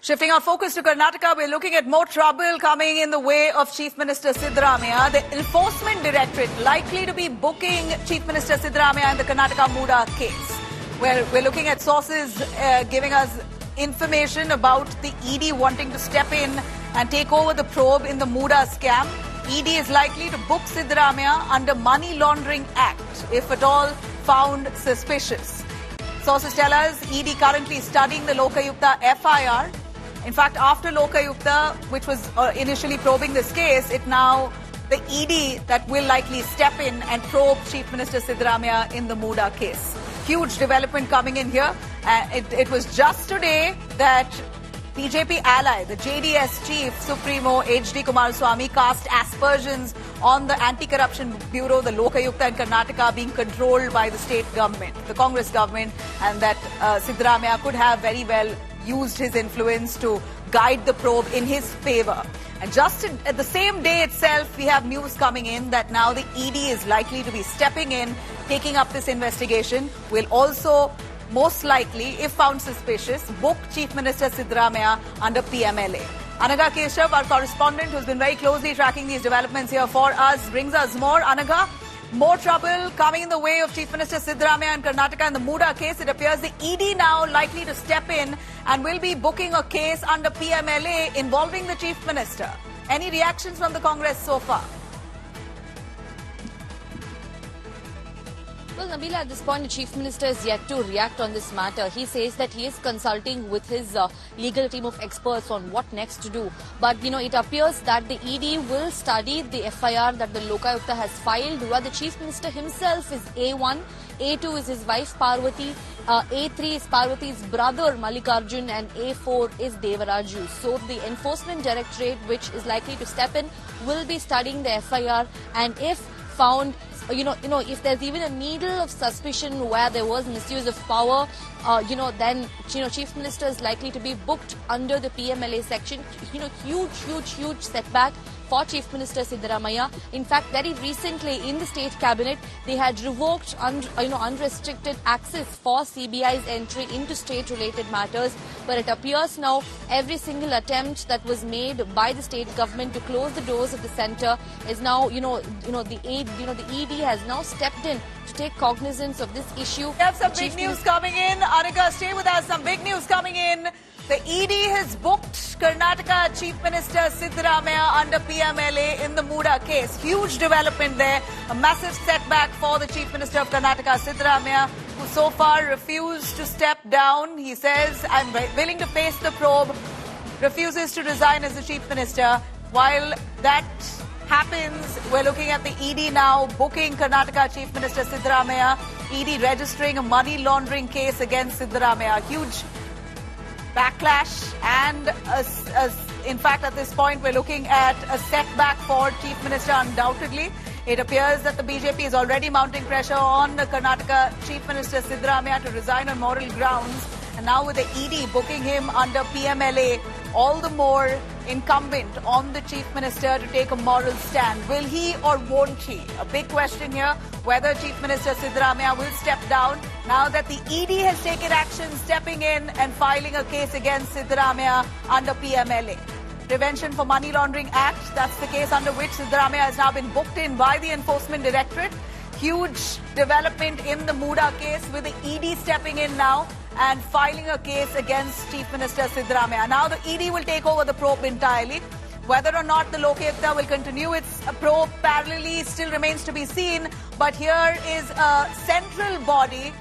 Shifting our focus to Karnataka, we're looking at more trouble coming in the way of Chief Minister Siddaramaiah. The Enforcement Directorate likely to be booking Chief Minister Siddaramaiah in the Karnataka Muda case. We're looking at sources giving us information about the ED wanting to step in and take over the probe in the Muda scam. ED is likely to book Siddaramaiah under Money Laundering Act, if at all found suspicious. Sources tell us ED currently studying the Lokayukta FIR. In fact, after Lokayukta, which was initially probing this case, it now the ED that will likely step in and probe Chief Minister Siddaramaiah in the Muda case. Huge development coming in here. It was just today that BJP ally, the JDS chief, Supremo HD Kumaraswamy, cast aspersions on the Anti-Corruption Bureau, the Lokayukta in Karnataka, being controlled by the state government, the Congress government, and that Siddaramaiah could have very well used his influence to guide the probe in his favor. And just at the same day itself, we have news coming in that now the ED is likely to be stepping in, taking up this investigation, will also most likely, if found suspicious, book Chief Minister Siddaramaiah under PMLA. Anaga Keshav, our correspondent who's been very closely tracking these developments here for us, brings us more. Anaga, more trouble coming in the way of Chief Minister Siddaramaiah in Karnataka in the Muda case. It appears the ED now likely to step in and will be booking a case under PMLA involving the Chief Minister. Any reactions from the Congress so far? Well, Nabila, at this point, the Chief Minister is yet to react on this matter. He says that he is consulting with his legal team of experts on what next to do. But, it appears that the ED will study the FIR that the Lokayukta has filed, where the Chief Minister himself is A1, A2 is his wife Parvati, A3 is Parvati's brother Mallikarjun, and A4 is Devaraju. So the Enforcement Directorate, which is likely to step in, will be studying the FIR, and if found, if there's even a needle of suspicion where there was misuse of power, then, Chief Minister is likely to be booked under the PMLA section. Huge setback for Chief Minister Siddaramaiah. In fact, very recently in the state cabinet, they had revoked unrestricted access for CBI's entry into state-related matters. But it appears now every single attempt that was made by the state government to close the doors of the centre is now, the ED has now stepped in to take cognizance of this issue. We have some big news coming in. Anika, stay with us. Some big news coming in. The ED has booked Karnataka Chief Minister Siddaramaiah under PMLA in the Muda case. Huge development there. A massive setback for the Chief Minister of Karnataka, Siddaramaiah, who so far refused to step down. He says, I'm willing to face the probe, refuses to resign as the Chief Minister. While that happens, we're looking at the ED now booking Karnataka Chief Minister Siddaramaiah. ED registering a money laundering case against Siddaramaiah. Huge backlash, and in fact at this point we're looking at a setback for Chief Minister undoubtedly. It appears that the BJP is already mounting pressure on the Karnataka Chief Minister Siddaramaiah to resign on moral grounds, and now with the ED booking him under PMLA, all the more incumbent on the Chief Minister to take a moral stand. Will he or won't he? A big question here, whether Chief Minister Siddaramaiah will step down now that the ED has taken action, stepping in and filing a case against Siddaramaiah under PMLA. Prevention for Money Laundering Act, that's the case under which Siddaramaiah has now been booked in by the Enforcement Directorate. Huge development in the Muda case with the ED stepping in now and filing a case against Chief Minister Siddaramaiah. Now the ED will take over the probe entirely. Whether or not the Lokayukta will continue its probe parallelly still remains to be seen. But here is a central body,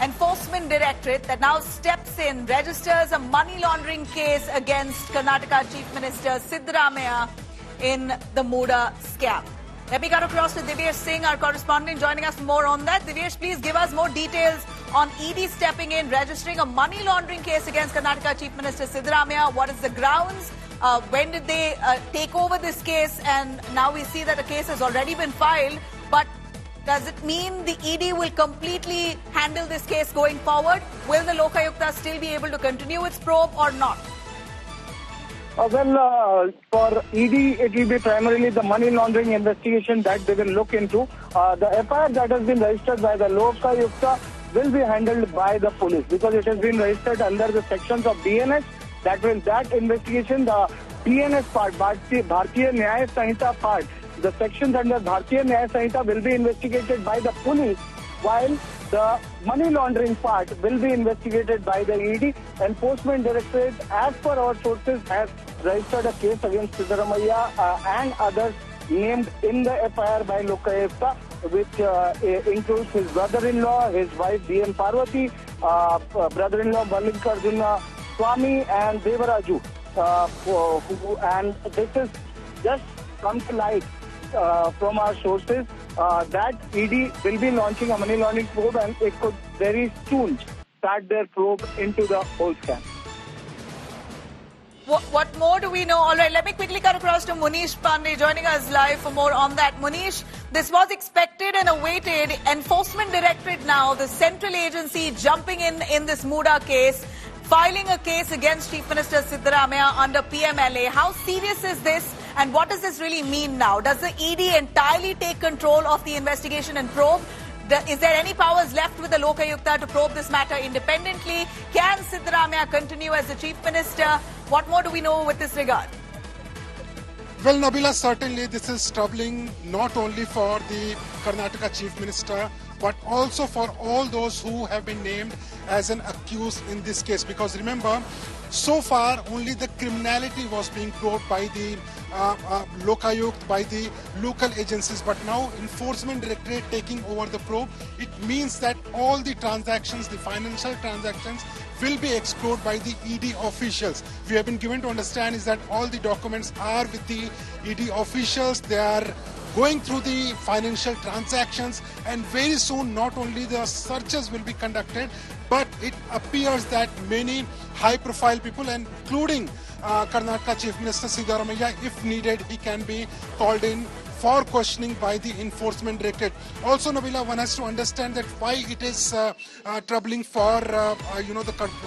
Enforcement Directorate, that now steps in, registers a money laundering case against Karnataka Chief Minister Siddaramaiah in the Muda scam. Let me cut across to Divyesh Singh, our correspondent, joining us for more on that. Divyesh, please give us more details on ED stepping in, registering a money laundering case against Karnataka Chief Minister Siddaramaiah. What is the grounds? When did they take over this case? And now we see that the case has already been filed. But does it mean the ED will completely handle this case going forward? Will the Lokayukta still be able to continue its probe or not? For ED, it will be primarily the money laundering investigation that they will look into. The FIR that has been registered by the Lokayukta will be handled by the police because it has been registered under the sections of BNS that investigation, the PNS part, Bharatiya Nyaya Sanhita part, the sections under Bharatiya Nyaya Sanhita will be investigated by the police, while the money laundering part will be investigated by the ED. Enforcement Directorate, as per our sources, has registered a case against Siddaramaiah and others named in the FIR by Lokayukta, which includes his brother-in-law, his wife D.N. Parvati, brother-in-law Mallikarjuna Swamy and Devaraju. And this is just come to light from our sources that ED will be launching a money laundering probe, and it could very soon start their probe into the whole scam. What more do we know? All right, let me quickly cut across to Munish Pandey joining us live for more on that. Munish, this was expected and awaited. Enforcement Directorate now, the central agency jumping in this Muda case, filing a case against Chief Minister Siddaramaiah under PMLA. How serious is this, and what does this really mean now? Does the ED entirely take control of the investigation and probe? Is there any powers left with the Lokayukta to probe this matter independently? Can Siddaramaiah continue as the Chief Minister? What more do we know with this regard? Well, Nabila, certainly this is troubling not only for the Karnataka Chief Minister, but also for all those who have been named as an accused in this case. Because remember, so far only the criminality was being probed by the Lokayukt, by the local agencies, but now Enforcement Directorate taking over the probe. It means that all the transactions, the financial transactions, will be explored by the ED officials. We have been given to understand is that all the documents are with the ED officials. They are going through the financial transactions, and very soon not only the searches will be conducted, but it appears that many high-profile people, including Karnataka Chief Minister Siddaramaiah, if needed, he can be called in for questioning by the Enforcement Directorate. Also, Nabila, one has to understand that why it is troubling for the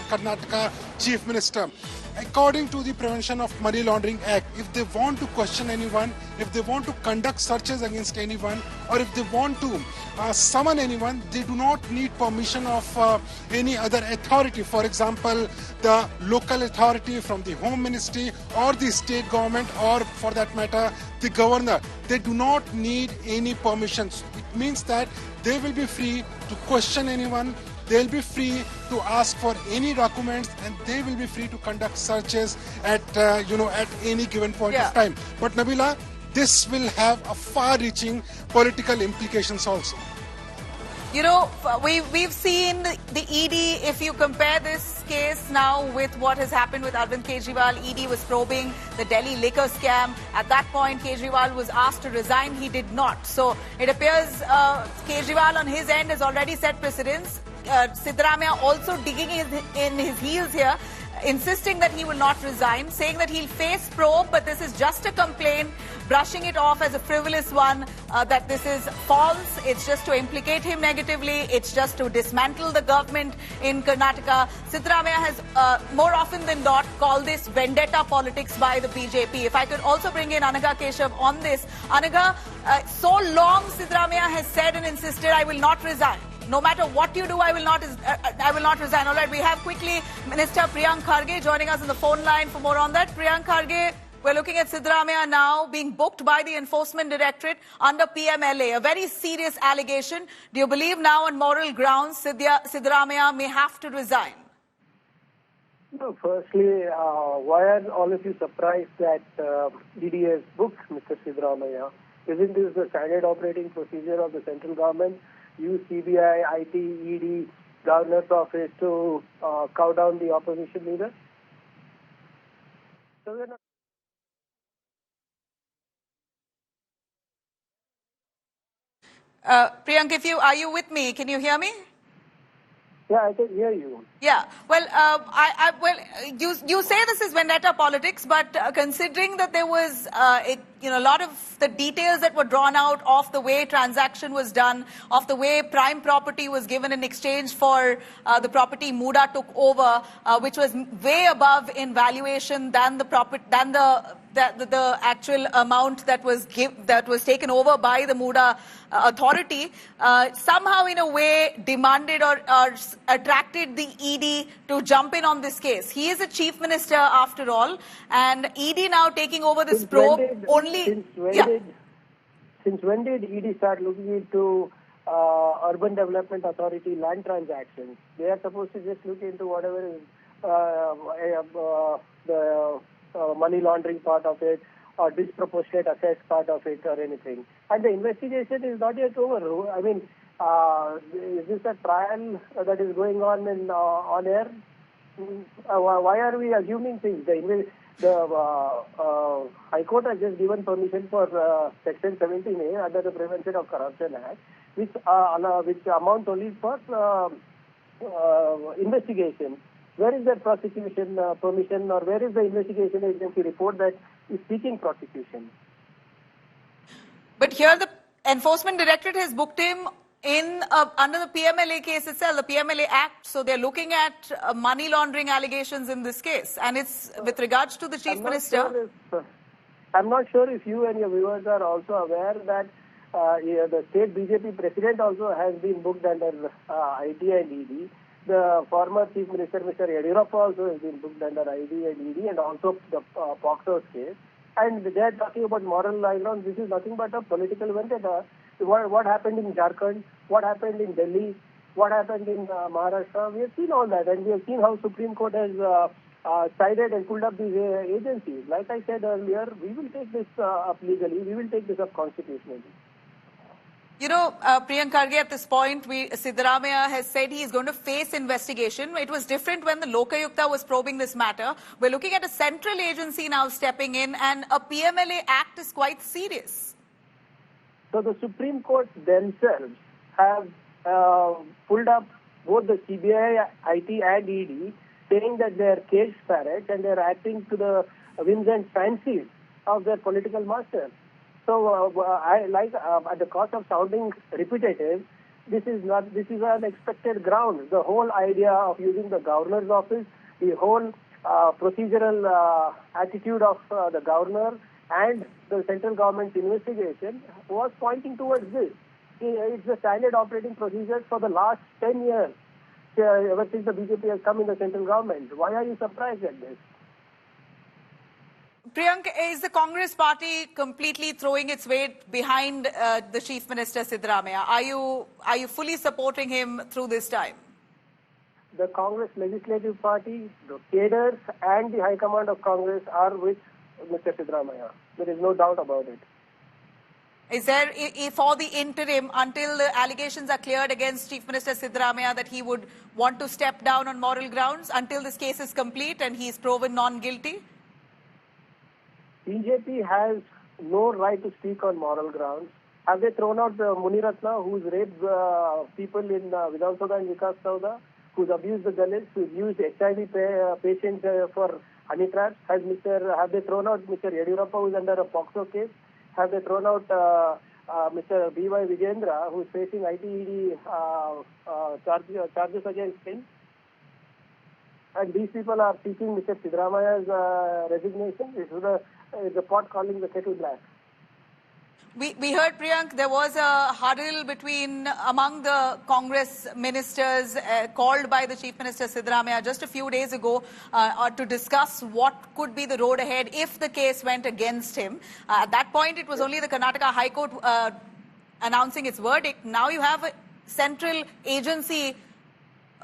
Karnataka Chief Minister. According to the Prevention of Money Laundering Act, if they want to question anyone, if they want to conduct searches against anyone, or if they want to summon anyone, they do not need permission of any other authority. For example, the local authority from the Home Ministry or the state government, or for that matter, the governor. They do not need any permissions. It means that they will be free to question anyone. They'll be free to ask for any documents, and they will be free to conduct searches at at any given point of time. But Nabila, this will have a far-reaching political implications also. You know, we've seen the ED, if you compare this case now with what has happened with Arvind Kejriwal, ED was probing the Delhi liquor scam. At that point, Kejriwal was asked to resign. He did not. So it appears Kejriwal on his end has already set precedents. Siddaramaiah also digging in his heels here, insisting that he will not resign, saying that he'll face probe, but this is just a complaint, brushing it off as a frivolous one, that this is false, it's just to implicate him negatively, it's just to dismantle the government in Karnataka. Siddaramaiah has more often than not called this vendetta politics by the BJP. If I could also bring in Anaga Keshav on this. Anaga, so long Siddaramaiah has said and insisted, I will not resign. No matter what you do, I will not resign. All right, we have quickly Minister Priyank Kharge joining us on the phone line for more on that. Priyank Kharge, we're looking at Siddaramaiah now being booked by the Enforcement Directorate under PMLA, a very serious allegation. Do you believe now on moral grounds Siddaramaiah may have to resign? No, firstly, why are all of you surprised that ED has booked Mr. Siddaramaiah? Isn't this the standard operating procedure of the central government? Use CBI, IT, ED, Governor's office to cow down the opposition leader? So Priyank, are you with me? Can you hear me? Yeah, I can hear you. Yeah, well, you say this is vendetta politics, but considering that there was, a lot of the details that were drawn out of the way transaction was done, of the way prime property was given in exchange for the property Muda took over, which was way above in valuation than the actual amount that was taken over by the Muda authority, somehow in a way demanded or attracted the ED to jump in on this case. He is a chief minister after all, and ED now taking over this probe Since when did ED start looking into Urban Development Authority land transactions? They are supposed to just look into whatever is the money laundering part of it, or disproportionate assets part of it, or anything. And the investigation is not yet over. I mean, is this a trial that is going on air? Why are we assuming things? The High Court has just given permission for Section 17A under the Prevention of Corruption Act, which amounts only for investigation. Where is that prosecution permission, or where is the investigation agency report that is seeking prosecution? But here the Enforcement Directorate has booked him in under the PMLA case itself, the PMLA Act. So they're looking at money laundering allegations in this case, and it's with regards to the Chief Minister. I'm not sure if you and your viewers are also aware that the state BJP president also has been booked under IT and ED. The former Chief Minister, Mr. Yediyurappa, also has been booked under IT and ED, and also the POXO case. And they are talking about moral high ground. This is nothing but a political vendetta. What happened in Jharkhand, what happened in Delhi, what happened in Maharashtra, we have seen all that, and we have seen how Supreme Court has sided and pulled up these agencies. Like I said earlier, we will take this up legally, we will take this up constitutionally. You know, Priyank Kharge, at this point, Siddaramaiah has said he is going to face investigation. It was different when the Lokayukta was probing this matter. We're looking at a central agency now stepping in, and a PMLA Act is quite serious. So the Supreme Court themselves have pulled up both the CBI, IT and ED, saying that they are cage parrots and they are acting to the whims and fancies of their political masters. So at the cost of sounding repetitive, this is an expected ground. The whole idea of using the governor's office, the whole procedural attitude of the governor and the central government's investigation was pointing towards this. It's the standard operating procedures for the last 10 years, ever since the BJP has come in the central government. Why are you surprised at this? Priyank, is the Congress party completely throwing its weight behind the Chief Minister Siddaramaiah? Are you fully supporting him through this time? The Congress Legislative Party, the cadres and the High Command of Congress are with Mr. Siddaramaiah. There is no doubt about it. Is there, for the interim, until the allegations are cleared against Chief Minister Siddaramaiah, that he would want to step down on moral grounds until this case is complete and he is proven non-guilty? BJP has no right to speak on moral grounds. Have they thrown out Muniratna, who's raped people in Vidhan Soda and Vikas Sauda, who's abused the Dalits, who's used HIV patients for honey traps? Have they thrown out Mr. Yediyurappa, who's under a POXO case? Have they thrown out Mr. B.Y. Vijayendra, who's facing ITED charges against him? And these people are seeking Mr. Siddaramaiah's resignation. It's the pot calling the kettle black. We heard, Priyank, there was a huddle among the Congress ministers called by the Chief Minister Siddaramaiah just a few days ago to discuss what could be the road ahead if the case went against him. At that point, it was only the Karnataka High Court announcing its verdict. Now you have a central agency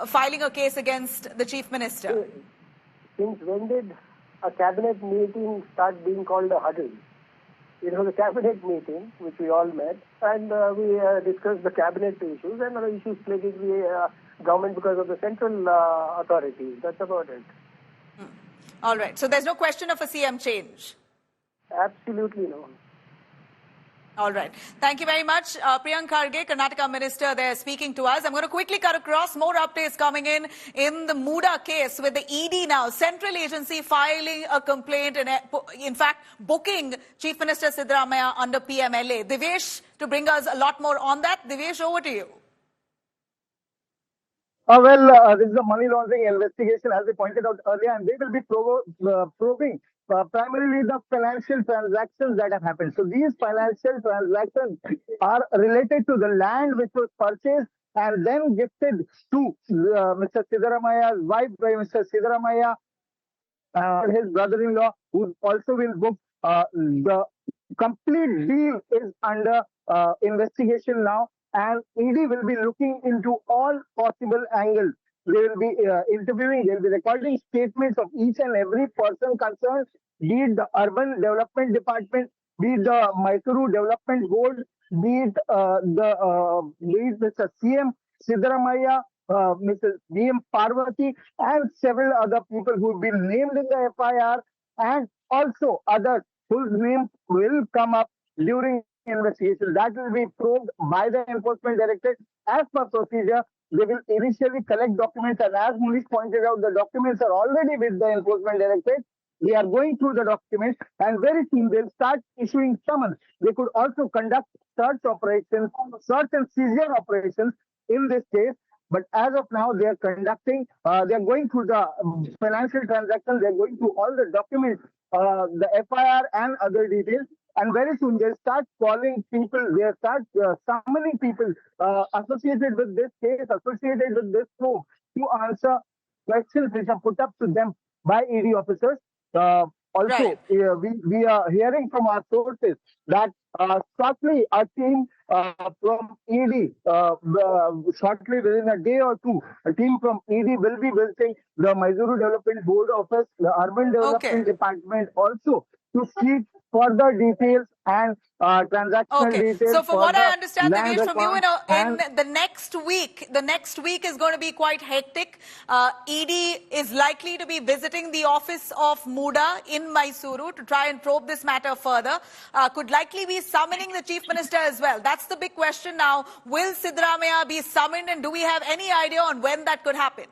filing a case against the Chief Minister. Since when did a cabinet meeting start being called a huddle? It was a cabinet meeting, which we all met, and we discussed the cabinet issues and other issues plaguing the government because of the central authorities. That's about it. All right. So there's no question of a CM change? Absolutely no. All right. Thank you very much. Priyank Kharge, Karnataka Minister there speaking to us. I'm going to quickly cut across more updates coming in the Muda case with the ED now. Central agency filing a complaint and in fact booking Chief Minister Siddaramaiah under PMLA. Divesh, to bring us a lot more on that. Divesh, over to you. This is a money laundering investigation, as they pointed out earlier, and they will be probing primarily the financial transactions that have happened. So these financial transactions are related to the land which was purchased and then gifted to Mr. Siddaramaiah's wife by Mr. Siddaramaiah, his brother-in-law, who also will book. The complete deal is under investigation now, and ED will be looking into all possible angles. They will be interviewing, they will be recording statements of each and every person concerned, be it the Urban Development Department, be it the Mysuru Development Board, be it Mr. CM Siddaramaiah, Mrs. DM Parvati, and several other people who have been named in the FIR, and also others whose names will come up during investigation. That will be probed by the Enforcement Directorate. As per procedure, they will initially collect documents, and as Manish pointed out, the documents are already with the Enforcement Directorate. They are going through the documents, and very soon they'll start issuing summons. They could also conduct search operations, search and seizure operations in this case. But as of now, they are conducting, they are going through the financial transactions, they are going through all the documents, the FIR and other details. And very soon they'll start calling people, they'll start summoning people associated with this case, associated with this probe, to answer questions which are put up to them by ED officers. Also, we are hearing from our sources that shortly a team from ED, shortly within a day or two, a team from ED will be visiting the Mysuru Development Board office, the Urban Development Department also, to seek further details and transactional details. So, for what I understand, Divesh, from you, in the next week is going to be quite hectic. ED is likely to be visiting the office of Muda in Mysuru to try and probe this matter further. Could likely be summoning the Chief Minister as well. That's the big question now. Will Siddaramaiah be summoned, and do we have any idea on when that could happen?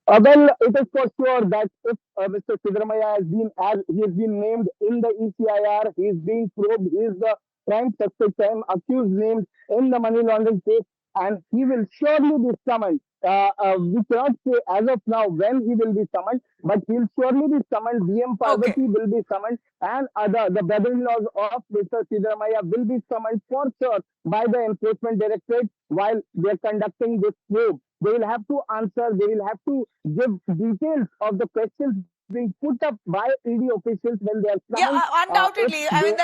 Well, it is for sure that if Mr. Siddaramaiah has been named in the ECIR, he is being probed, he is the prime suspect, accused named in the money laundering case, and he will surely be summoned. We cannot say as of now when he will be summoned, but he will surely be summoned. DM Parvati will be summoned, and the brother-in-laws of Mr. Siddaramaiah will be summoned for sure by the Enforcement Directorate while they are conducting this probe. They will have to answer, they will have to give details of the questions being put up by ED officials when they are summoned. Yeah, undoubtedly. I mean,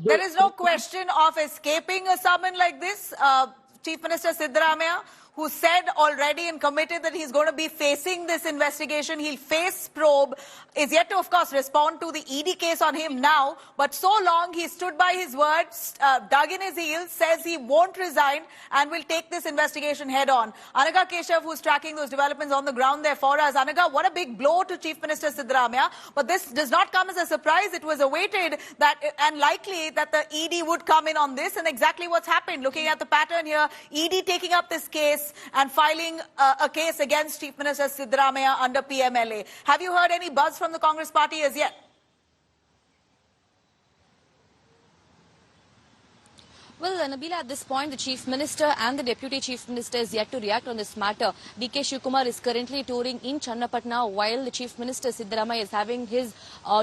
there is no question of escaping a summon like this. Chief Minister Siddaramaiah, who said already and committed that he's going to be facing this investigation, he'll face probe, is yet to, of course, respond to the ED case on him now. But so long, he stood by his words, dug in his heels, says he won't resign and will take this investigation head on. Anaga Keshav, who's tracking those developments on the ground there for us. Anaga, what a big blow to Chief Minister Siddaramaiah. But this does not come as a surprise. It was awaited that and likely that the ED would come in on this, and exactly what's happened. Looking at the pattern here, ED taking up this case and filing a case against Chief Minister Siddaramaiah under PMLA. Have you heard any buzz from the Congress party as yet? Well, Nabila, at this point, the Chief Minister and the Deputy Chief Minister is yet to react on this matter. DK Shivkumar is currently touring in Channapatna while the Chief Minister Siddaramaiah is having his,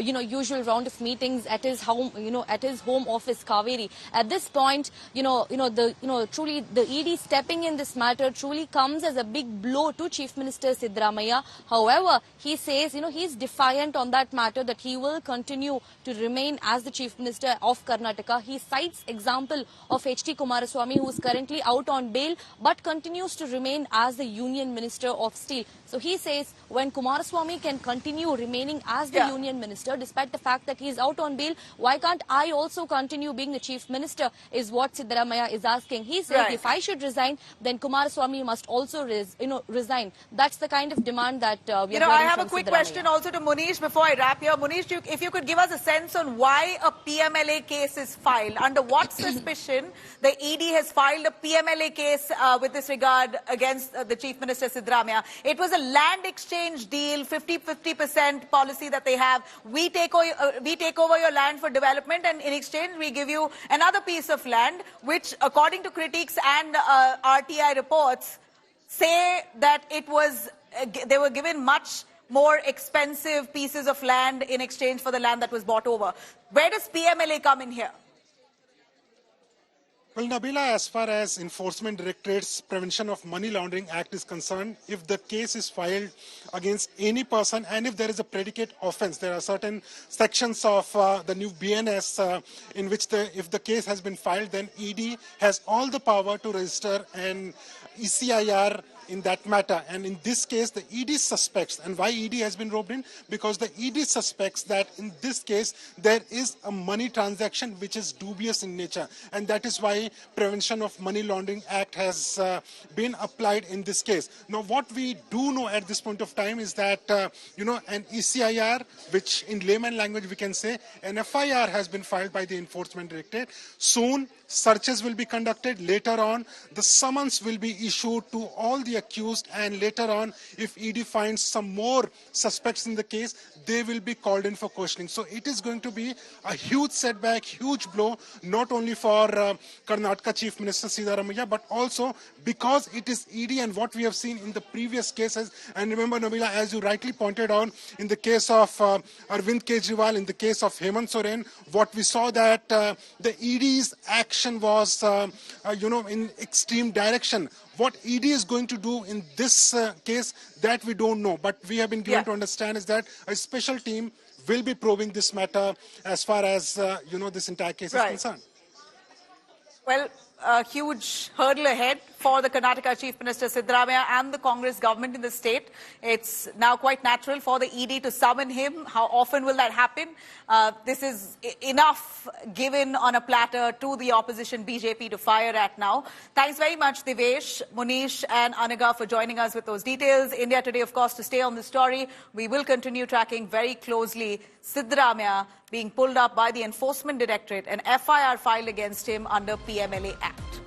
usual round of meetings at his home, at his home office, Kaveri. At this point, truly the ED stepping in this matter truly comes as a big blow to Chief Minister Siddaramaiah. However, he says, he's defiant on that matter, that he will continue to remain as the Chief Minister of Karnataka. He cites example of H.D. Kumaraswamy, who is currently out on bail but continues to remain as the Union Minister of Steel. So he says when Kumaraswamy can continue remaining as the Union Minister, despite the fact that he is out on bail, why can't I also continue being the Chief Minister, is what Siddaramaiah is asking. He says if I should resign, then Kumaraswamy must also resign. That's the kind of demand that we are hearing from I have a quick question also to Munish before I wrap here. Munish, if you could give us a sense on why a PMLA case is filed. Under what suspicion the ED has filed a PMLA case with this regard against the Chief Minister Siddaramaiah? It was a land exchange deal, 50-50% policy that they have. We take over your land for development, and in exchange we give you another piece of land, which according to critics and RTI reports say that it was they were given much more expensive pieces of land in exchange for the land that was bought over. Where does PMLA come in here? Well, Nabila, as far as Enforcement Directorate's Prevention of Money Laundering Act is concerned, if the case is filed against any person and if there is a predicate offense, there are certain sections of the new BNS in which if the case has been filed, then ED has all the power to register an ECIR in that matter. And in this case, the ED suspects, and why ED has been roped in? Because the ED suspects that in this case, there is a money transaction which is dubious in nature. And that is why Prevention of Money Laundering Act has been applied in this case. Now, what we do know at this point of time is that, an ECIR, which in layman language we can say, an FIR has been filed by the Enforcement Directorate. Soon, searches will be conducted. Later on, the summons will be issued to all the accused, and later on, if ED finds some more suspects in the case, they will be called in for questioning. So it is going to be a huge setback, huge blow, not only for Karnataka Chief Minister Siddaramaiah, but also because it is ED and what we have seen in the previous cases. And remember, Nabila, as you rightly pointed out, in the case of Arvind Kejriwal, in the case of Hemant Soren, what we saw that the ED's action was, in extreme direction. What ED is going to do in this case, that we don't know. But we have been given to understand is that a special team will be probing this matter as far as, this entire case is concerned. Well, a huge hurdle ahead for the Karnataka Chief Minister Siddaramaiah and the Congress government in the state. It's now quite natural for the ED to summon him. How often will that happen? This is enough given on a platter to the opposition BJP to fire at now. Thanks very much, Devesh, Munish and Anaga for joining us with those details. India Today, of course, to stay on the story. We will continue tracking very closely Siddaramaiah being pulled up by the Enforcement Directorate, an FIR filed against him under PMLA Act.